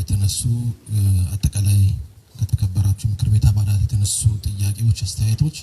የተነሱ አጠቃላይ ከተከበራችሁ ምክር ቤት አባላት የተነሱ ጥያቄዎች አስተያየቶች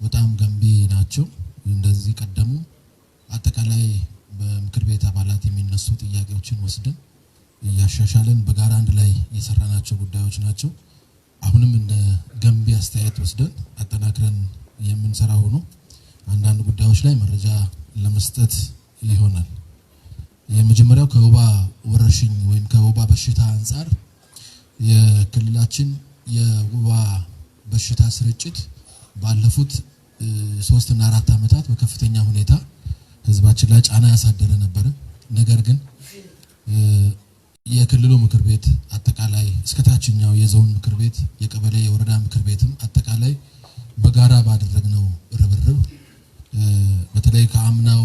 በጣም ገንቢ ናቸው። እንደዚህ ቀደሙ አጠቃላይ በምክር ቤት አባላት የሚነሱ ጥያቄዎችን ወስደን ያሻሻለን በጋራ አንድ ላይ የሰራናቸው ጉዳዮች ናቸው። አሁንም እንደ ገንቢ አስተያየት ወስደን አጠናክረን የምንሰራው ነው። አንዳንድ ጉዳዮች ላይ መረጃ ለመስጠት ይሆናል። የመጀመሪያው ከወባ ወረርሽኝ ወይም ከወባ በሽታ አንፃር የክልላችን የወባ በሽታ ስርጭት ባለፉት 3 እና 4 አመታት በከፍተኛ ሁኔታ ህዝባችን ላይ ጫና ያሳደረ ነበር። ነገር ግን የክልሉ ምክር ቤት አጠቃላይ እስከታችኛው የዞን ምክር ቤት የቀበሌ የወረዳ ምክር ቤትም አጠቃላይ በጋራ ባደረግነው ርብርብ በተለይ ከአምናው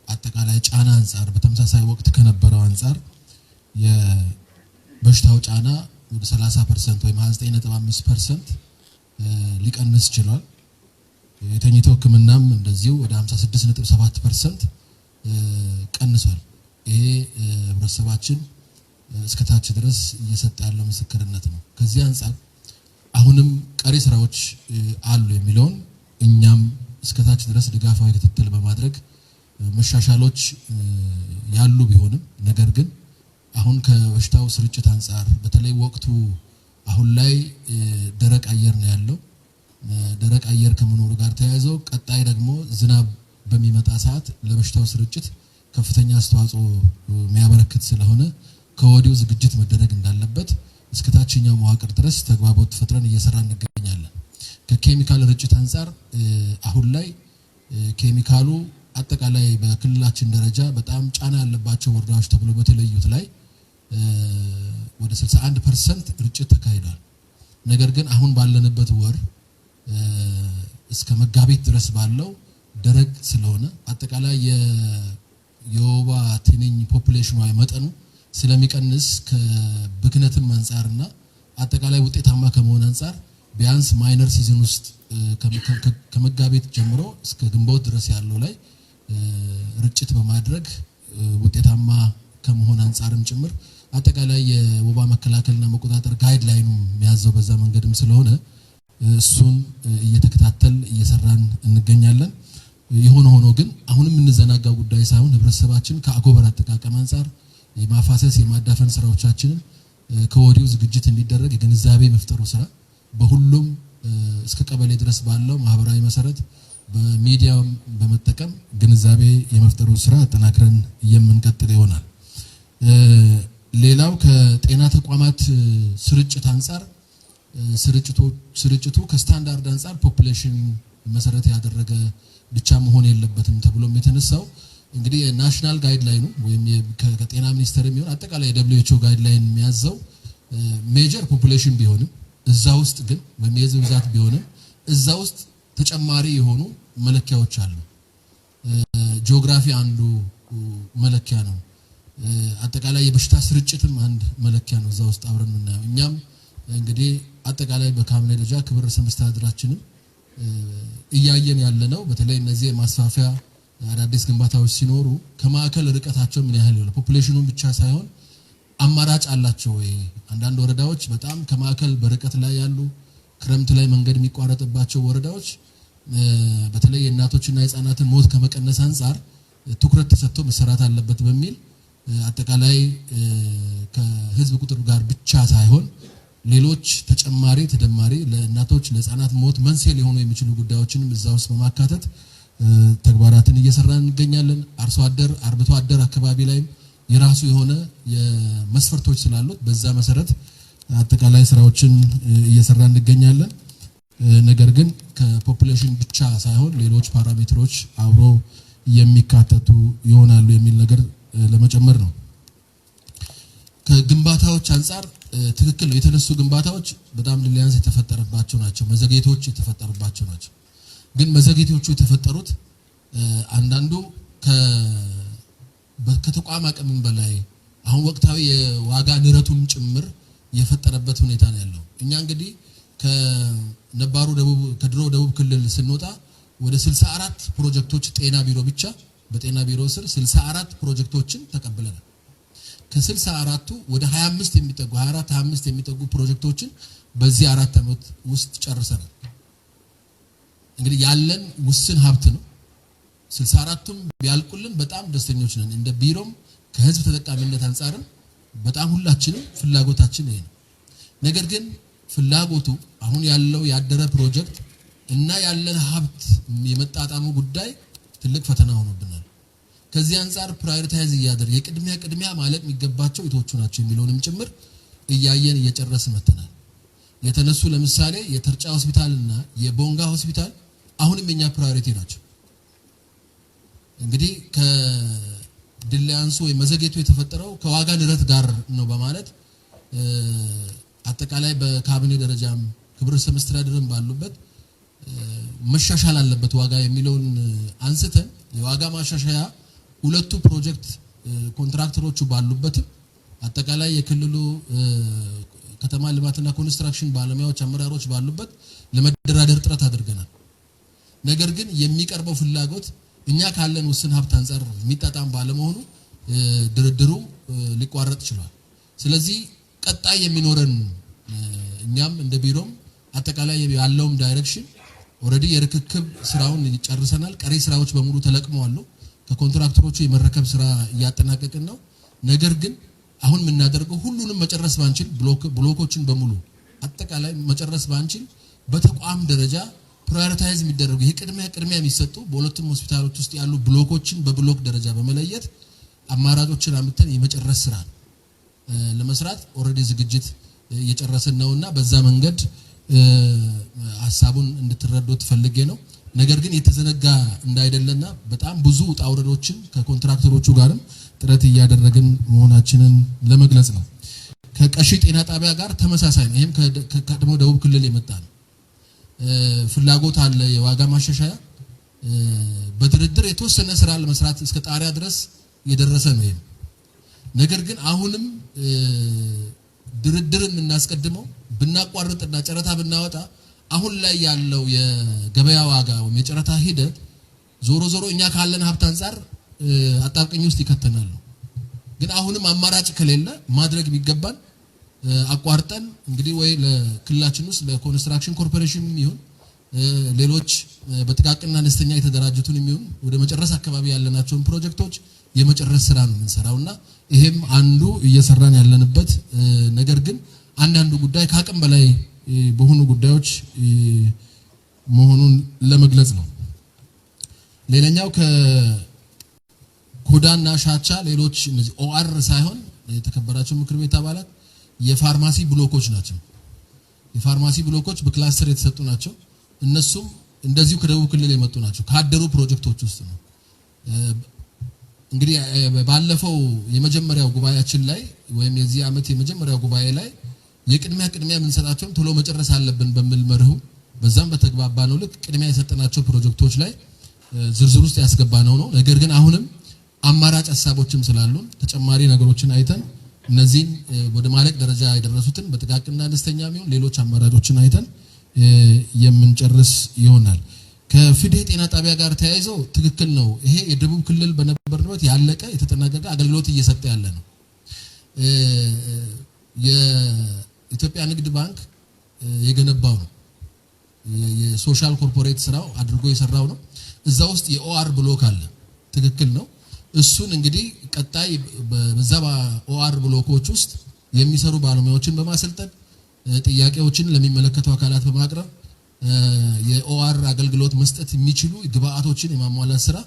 አጠቃላይ ጫና አንፃር በተመሳሳይ ወቅት ከነበረው አንፃር የበሽታው ጫና ወደ 30% ወይም 29.5% ሊቀንስ ይችላል። የተኝቶ ህክምናም እንደዚሁ ወደ 56.7% ቀንሷል። ይሄ ህብረተሰባችን እስከታች ድረስ እየሰጠ ያለው ምስክርነት ነው። ከዚህ አንፃር አሁንም ቀሪ ስራዎች አሉ የሚለውን እኛም እስከታች ድረስ ድጋፋዊ ክትትል በማድረግ መሻሻሎች ያሉ ቢሆንም ነገር ግን አሁን ከበሽታው ስርጭት አንፃር በተለይ ወቅቱ አሁን ላይ ደረቅ አየር ነው ያለው። ደረቅ አየር ከመኖሩ ጋር ተያይዞ ቀጣይ ደግሞ ዝናብ በሚመጣ ሰዓት ለበሽታው ስርጭት ከፍተኛ አስተዋጽኦ የሚያበረክት ስለሆነ ከወዲሁ ዝግጅት መደረግ እንዳለበት እስከታችኛው መዋቅር ድረስ ተግባቦት ፈጥረን እየሰራን እንገኛለን። ከኬሚካል ርጭት አንፃር አሁን ላይ ኬሚካሉ አጠቃላይ በክልላችን ደረጃ በጣም ጫና ያለባቸው ወረዳዎች ተብሎ በተለዩት ላይ ወደ 61% ርጭት ተካሂዷል። ነገር ግን አሁን ባለንበት ወር እስከ መጋቢት ድረስ ባለው ደረቅ ስለሆነ አጠቃላይ የወባ ትንኝ ፖፑሌሽኑ መጠኑ ስለሚቀንስ ከብክነትም አንፃርና አጠቃላይ ውጤታማ ከመሆን አንፃር ቢያንስ ማይነር ሲዝን ውስጥ ከመጋቢት ጀምሮ እስከ ግንቦት ድረስ ያለው ላይ ርጭት በማድረግ ውጤታማ ከመሆን አንፃርም ጭምር አጠቃላይ የወባ መከላከልና መቆጣጠር ጋይድላይኑ የሚያዘው በዛ መንገድም ስለሆነ እሱን እየተከታተል እየሰራን እንገኛለን። የሆነ ሆኖ ግን አሁንም እንዘናጋው ጉዳይ ሳይሆን ህብረተሰባችን ከአጎበር አጠቃቀም አንፃር የማፋሰስ የማዳፈን ስራዎቻችንን ከወዲሁ ዝግጅት እንዲደረግ የግንዛቤ መፍጠሩ ስራ በሁሉም እስከ ቀበሌ ድረስ ባለው ማህበራዊ መሰረት በሚዲያ በመጠቀም ግንዛቤ የመፍጠሩ ስራ አጠናክረን የምንቀጥል ይሆናል። ሌላው ከጤና ተቋማት ስርጭት አንፃር ስርጭቱ ከስታንዳርድ አንፃር ፖፑሌሽን መሰረት ያደረገ ብቻ መሆን የለበትም ተብሎም የተነሳው እንግዲህ ናሽናል ጋይድላይኑ ወይም ከጤና ሚኒስቴር የሚሆን አጠቃላይ WHO ጋይድላይን የሚያዘው ሜጀር ፖፑሌሽን ቢሆንም እዛ ውስጥ ግን ወይም የህዝብ ብዛት ቢሆንም እዛ ውስጥ ተጨማሪ የሆኑ መለኪያዎች አሉ። ጂኦግራፊ አንዱ መለኪያ ነው። አጠቃላይ የበሽታ ስርጭትም አንድ መለኪያ ነው። እዛ ውስጥ አብረን የምናየው እኛም እንግዲህ አጠቃላይ በካቢኔ ደረጃ ክብር ርዕሰ መስተዳድራችንም እያየን ያለነው በተለይ እነዚህ የማስፋፊያ አዳዲስ ግንባታዎች ሲኖሩ ከማዕከል ርቀታቸው ምን ያህል ነው ፖፑሌሽኑን ብቻ ሳይሆን አማራጭ አላቸው ወይ? አንዳንድ ወረዳዎች በጣም ከማዕከል በርቀት ላይ ያሉ ክረምት ላይ መንገድ የሚቋረጥባቸው ወረዳዎች በተለይ የእናቶችና የህፃናትን ሞት ከመቀነስ አንፃር ትኩረት ተሰጥቶ መሰራት አለበት በሚል አጠቃላይ ከህዝብ ቁጥር ጋር ብቻ ሳይሆን ሌሎች ተጨማሪ ተደማሪ ለእናቶች ለህፃናት ሞት መንስኤ ሊሆኑ የሚችሉ ጉዳዮችንም እዛ ውስጥ በማካተት ተግባራትን እየሰራን እንገኛለን። አርሶ አደር አርብቶ አደር አካባቢ ላይ የራሱ የሆነ የመስፈርቶች ስላሉት በዛ መሰረት አጠቃላይ ስራዎችን እየሰራን እንገኛለን። ነገር ግን ከፖፑሌሽን ብቻ ሳይሆን ሌሎች ፓራሜትሮች አብሮ የሚካተቱ ይሆናሉ የሚል ነገር ለመጨመር ነው። ከግንባታዎች አንፃር ትክክል ነው። የተነሱ ግንባታዎች በጣም ሊሊያንስ የተፈጠረባቸው ናቸው። መዘግየቶች የተፈጠሩባቸው ናቸው። ግን መዘግየቶቹ የተፈጠሩት አንዳንዱ ከተቋም አቅም በላይ አሁን ወቅታዊ የዋጋ ንረቱን ጭምር የፈጠረበት ሁኔታ ነው ያለው። እኛ እንግዲህ ከነባሩ ከድሮ ደቡብ ክልል ስንወጣ ወደ 64 ፕሮጀክቶች ጤና ቢሮ ብቻ በጤና ቢሮ ስር 64 ፕሮጀክቶችን ተቀብለናል። ከ64ቱ ወደ 25 የሚጠጉ 25 የሚጠጉ ፕሮጀክቶችን በዚህ 4 አመት ውስጥ ጨርሰናል። እንግዲህ ያለን ውስን ሀብት ነው። 64ቱም ቢያልቁልን በጣም ደስተኞች ነን። እንደ ቢሮም ከህዝብ ተጠቃሚነት አንፃርም በጣም ሁላችንም ፍላጎታችን ይሄ ነው። ነገር ግን ፍላጎቱ አሁን ያለው ያደረ ፕሮጀክት እና ያለን ሀብት የመጣጣሙ ጉዳይ ትልቅ ፈተና ሆኖብናል። ከዚህ አንፃር ፕራዮሪታይዝ እያደረግን የቅድሚያ ማለቅ የሚገባቸው የቶቹ ናቸው የሚለውንም ጭምር እያየን እየጨረስን መተናል። የተነሱ ለምሳሌ የተርጫ ሆስፒታልና የቦንጋ ሆስፒታል አሁንም የኛ ፕራዮሪቲ ናቸው። እንግዲህ ከድላያንሱ ወይ መዘግየቱ የተፈጠረው ከዋጋ ንረት ጋር ነው በማለት አጠቃላይ በካቢኔ ደረጃም ክብር ሰምስትራድርም ባሉበት መሻሻል አለበት ዋጋ የሚለውን አንስተን የዋጋ ማሻሻያ ሁለቱ ፕሮጀክት ኮንትራክተሮቹ ባሉበት አጠቃላይ የክልሉ ከተማ ልማትና ኮንስትራክሽን ባለሙያዎች አመራሮች ባሉበት ለመደራደር ጥረት አድርገናል። ነገር ግን የሚቀርበው ፍላጎት እኛ ካለን ውስን ሀብት አንፃር የሚጣጣም ባለመሆኑ ድርድሩ ሊቋረጥ ይችላል። ስለዚህ ቀጣይ የሚኖረን እኛም እንደ ቢሮም አጠቃላይ ያለውም ዳይሬክሽን ኦሬዲ የርክክብ ስራውን ጨርሰናል። ቀሪ ስራዎች በሙሉ ተለቅመዋል። ከኮንትራክተሮቹ የመረከብ ስራ እያጠናቀቅን ነው። ነገር ግን አሁን የምናደርገው ሁሉንም መጨረስ ባንችል ብሎኮችን በሙሉ አጠቃላይ መጨረስ ባንችል በተቋም ደረጃ ፕራዮሪታይዝ የሚደረጉ ቅድሚያ የሚሰጡ በሁለቱም ሆስፒታሎች ውስጥ ያሉ ብሎኮችን በብሎክ ደረጃ በመለየት አማራጮችን አምጥተን የመጨረስ ስራ ለመስራት ኦሬዲ ዝግጅት እየጨረስን ነውና በዛ መንገድ ሐሳቡን እንድትረዱት ፈልጌ ነው። ነገር ግን የተዘነጋ እንዳይደለና በጣም ብዙ ጣውረዶችን ከኮንትራክተሮቹ ጋርም ጥረት እያደረግን መሆናችንን ለመግለጽ ነው። ከቀሺ ጤና ጣቢያ ጋር ተመሳሳይ ነው። ይሄም ከቀድሞ ደቡብ ክልል የመጣ ነው። ፍላጎት አለ የዋጋ ማሻሻያ በድርድር የተወሰነ ስራ ለመስራት እስከ ጣሪያ ድረስ የደረሰ ነው። ይሄም ነገር ግን አሁንም ድርድርን እናስቀድመው ብናቋርጥና ጨረታ ብናወጣ አሁን ላይ ያለው የገበያ ዋጋ ወይም የጨረታ ሂደት ዞሮ እኛ ካለን ሀብት አንፃር አጣብቀኝ ውስጥ ይከተናል። ግን አሁንም አማራጭ ከሌለ ማድረግ ቢገባን አቋርጠን እንግዲህ ወይ ለክልላችን ውስጥ ለኮንስትራክሽን ኮርፖሬሽን ይሁን ሌሎች በጥቃቅንና አነስተኛ የተደራጁትን ይሁን ወደ መጨረስ አካባቢ ያለናቸውን ፕሮጀክቶች የመጨረስ ስራ ነው የምንሰራውና ይሄም አንዱ እየሰራን ያለንበት ነገር ግን አንዳንዱ ጉዳይ ከአቅም በላይ በሆኑ ጉዳዮች መሆኑን ለመግለጽ ነው። ሌላኛው ከኮዳና ሻቻ ሌሎች እነዚህ ኦአር ሳይሆን የተከበራቸው ምክር ቤት አባላት የፋርማሲ ብሎኮች ናቸው። የፋርማሲ ብሎኮች በክላስተር የተሰጡ ናቸው። እነሱም እንደዚሁ ከደቡብ ክልል የመጡ ናቸው። ካደሩ ፕሮጀክቶች ውስጥ ነው። እንግዲህ ባለፈው የመጀመሪያው ጉባኤያችን ላይ ወይም የዚህ አመት የመጀመሪያው ጉባኤ ላይ የቅድሚያ የምንሰጣቸው ቶሎ መጨረስ አለብን በሚል መርሁ በዛም በተግባባነው ልክ ቅድሚያ የሰጠናቸው ፕሮጀክቶች ላይ ዝርዝር ውስጥ ያስገባነው ነው። ነገር ግን አሁንም አማራጭ ሐሳቦችም ስላሉን ተጨማሪ ነገሮችን አይተን እነዚህን ወደ ማለቅ ደረጃ የደረሱትን በጥቃቅንና አነስተኛ የሚሆን ሌሎች አማራጮችን አይተን የምንጨርስ ይሆናል። ከፊዴ ጤና ጣቢያ ጋር ተያይዞ ትክክል ነው። ይሄ የደቡብ ክልል በነበርንበት ያለቀ የተጠናቀቀ አገልግሎት እየሰጠ ያለ ነው። የኢትዮጵያ ንግድ ባንክ የገነባው ነው። የሶሻል ኮርፖሬት ስራው አድርጎ የሰራው ነው። እዛ ውስጥ የኦአር ብሎክ አለ። ትክክል ነው። እሱን እንግዲህ ቀጣይ በዛ ኦአር ብሎኮች ውስጥ የሚሰሩ ባለሙያዎችን በማሰልጠን ጥያቄዎችን ለሚመለከቱ አካላት በማቅረብ የኦአር አገልግሎት መስጠት የሚችሉ ግብአቶችን የማሟላት ስራ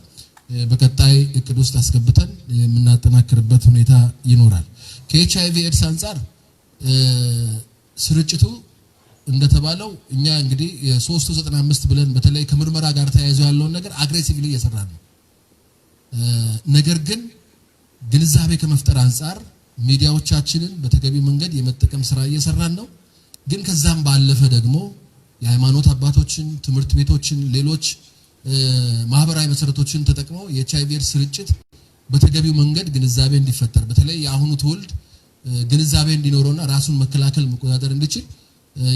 በቀጣይ እቅድ ውስጥ አስገብተን የምናጠናክርበት ሁኔታ ይኖራል። ከኤችአይቪ ኤድስ አንፃር ስርጭቱ እንደተባለው እኛ እንግዲህ የ395 ብለን በተለይ ከምርመራ ጋር ተያይዞ ያለውን ነገር አግሬሲቭሊ እየሰራን ነው። ነገር ግን ግንዛቤ ከመፍጠር አንፃር ሚዲያዎቻችንን በተገቢ መንገድ የመጠቀም ስራ እየሰራን ነው። ግን ከዛም ባለፈ ደግሞ የሃይማኖት አባቶችን፣ ትምህርት ቤቶችን፣ ሌሎች ማህበራዊ መሰረቶችን ተጠቅመው የኤችአይቪ ኤድስ ስርጭት በተገቢው መንገድ ግንዛቤ እንዲፈጠር በተለይ የአሁኑ ትውልድ ግንዛቤ እንዲኖረውና ራሱን መከላከል መቆጣጠር እንዲችል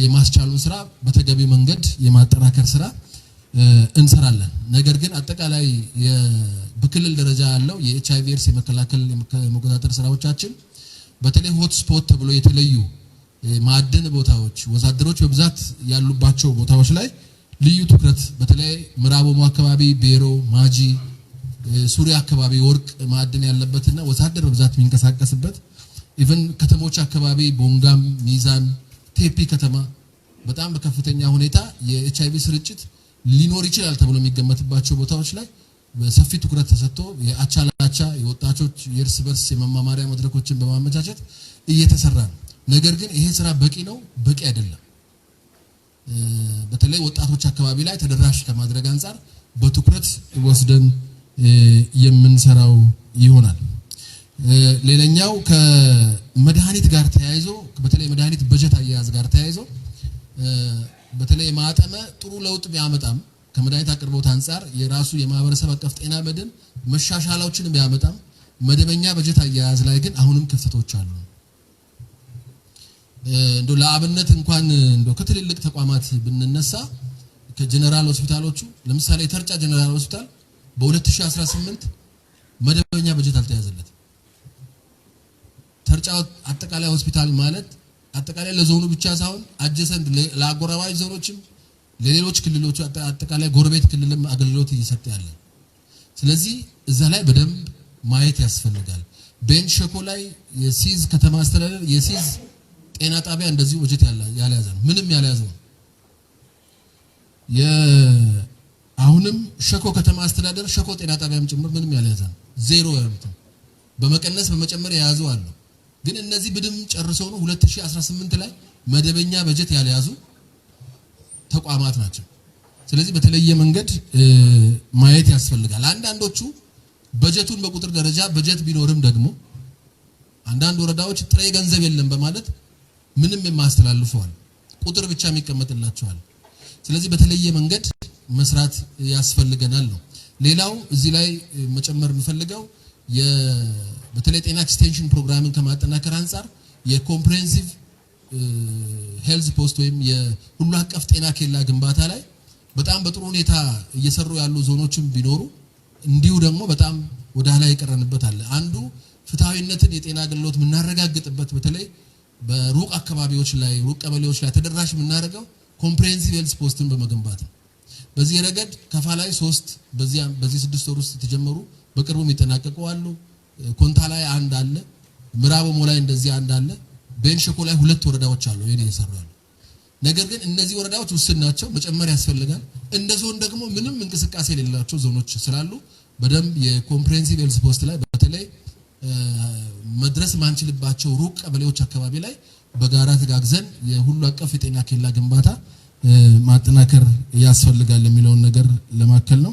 የማስቻሉን ስራ በተገቢው መንገድ የማጠናከር ስራ እንሰራለን። ነገር ግን አጠቃላይ በክልል ደረጃ ያለው የኤችአይቪ ኤድስ የመከላከል የመቆጣጠር ስራዎቻችን በተለይ ሆት ስፖት ተብሎ የተለዩ ማዕድን ቦታዎች ወዛደሮች በብዛት ያሉባቸው ቦታዎች ላይ ልዩ ትኩረት በተለይ ምዕራብ ኦሞ አካባቢ ቤሮ ማጂ ሱሪያ አካባቢ ወርቅ ማዕድን ያለበትና ወዛደር በብዛት የሚንቀሳቀስበት ኢቭን ከተሞች አካባቢ ቦንጋም ሚዛን ቴፒ ከተማ በጣም በከፍተኛ ሁኔታ የኤችአይቪ ስርጭት ሊኖር ይችላል ተብሎ የሚገመትባቸው ቦታዎች ላይ በሰፊ ትኩረት ተሰጥቶ የአቻላቻ የወጣቶች የእርስ በርስ የመማማሪያ መድረኮችን በማመቻቸት እየተሰራ ነው። ነገር ግን ይሄ ስራ በቂ ነው? በቂ አይደለም። በተለይ ወጣቶች አካባቢ ላይ ተደራሽ ከማድረግ አንፃር በትኩረት ወስደን የምንሰራው ይሆናል። ሌላኛው ከመድኃኒት ጋር ተያይዞ በተለይ መድኃኒት በጀት አያያዝ ጋር ተያይዞ በተለይ ማጠመ ጥሩ ለውጥ ቢያመጣም ከመድኃኒት አቅርቦት አንፃር የራሱ የማህበረሰብ አቀፍ ጤና መድን መሻሻላዎችን ቢያመጣም መደበኛ በጀት አያያዝ ላይ ግን አሁንም ክፍተቶች አሉ። እንደው ለአብነት እንኳን እንደው ከትልልቅ ተቋማት ብንነሳ ከጀነራል ሆስፒታሎቹ ለምሳሌ ተርጫ ጀነራል ሆስፒታል በ2018 መደበኛ በጀት አልተያዘለትም። ተርጫ አጠቃላይ ሆስፒታል ማለት አጠቃላይ ለዞኑ ብቻ ሳይሆን አጀሰንት ለአጎራባይ ዞኖችም ለሌሎች ክልሎች አጠቃላይ ጎረቤት ክልልም አገልግሎት እየሰጠ ያለ። ስለዚህ እዛ ላይ በደንብ ማየት ያስፈልጋል። ቤንች ሸኮ ላይ የሲዝ ከተማ አስተዳደር የሲዝ ጤና ጣቢያ እንደዚሁ በጀት ያልያዘ ነው። ምንም ያልያዘ ነው። አሁንም ሸኮ ከተማ አስተዳደር ሸኮ ጤና ጣቢያም ጭምር ምንም ያልያዘ ነው። ዜሮ ያሉት በመቀነስ በመጨመር የያዙ አሉ። ግን እነዚህ ብድም ጨርሰው ነው 2018 ላይ መደበኛ በጀት ያልያዙ ተቋማት ናቸው። ስለዚህ በተለየ መንገድ ማየት ያስፈልጋል። አንዳንዶቹ በጀቱን በቁጥር ደረጃ በጀት ቢኖርም ደግሞ አንዳንድ ወረዳዎች ጥሬ ገንዘብ የለም በማለት ምንም የማስተላልፈዋል ቁጥር ብቻ የሚቀመጥላቸዋል። ስለዚህ በተለየ መንገድ መስራት ያስፈልገናል ነው። ሌላው እዚህ ላይ መጨመር የምፈልገው በተለይ ጤና ኤክስቴንሽን ፕሮግራምን ከማጠናከር አንፃር የኮምፕሬሄንሲቭ ሄልዝ ፖስት ወይም የሁሉ አቀፍ ጤና ኬላ ግንባታ ላይ በጣም በጥሩ ሁኔታ እየሰሩ ያሉ ዞኖችም ቢኖሩ እንዲሁ ደግሞ በጣም ወደ ኋላ የቀረንበት አለ። አንዱ ፍትሃዊነትን የጤና አገልግሎት የምናረጋግጥበት በተለይ በሩቅ አካባቢዎች ላይ ሩቅ ቀበሌዎች ላይ ተደራሽ የምናደርገው ኮምፕሬሄንሲቭ ሄልዝ ፖስትን በመገንባት ነው። በዚህ ረገድ ከፋ ላይ 3 በዚህ 6 ወር ውስጥ የተጀመሩ በቅርቡ የሚጠናቀቁ አሉ። ኮንታ ላይ አንድ አለ፣ ምዕራብ ኦሞ ላይ እንደዚህ አንድ አለ፣ ቤንች ሸኮ ላይ 2 ወረዳዎች አሉ ይሄን እየሰራሉ። ነገር ግን እነዚህ ወረዳዎች ውስን ናቸው፣ መጨመር ያስፈልጋል። እንደ ዞን ደግሞ ምንም እንቅስቃሴ የሌላቸው ዞኖች ስላሉ በደንብ የኮምፕሬሄንሲቭ ሄልዝ ፖስት ላይ በተለይ መድረስ ማንችልባቸው ሩቅ ቀበሌዎች አካባቢ ላይ በጋራ ተጋግዘን የሁሉ አቀፍ የጤና ኬላ ግንባታ ማጠናከር ያስፈልጋል የሚለውን ነገር ለማከል ነው።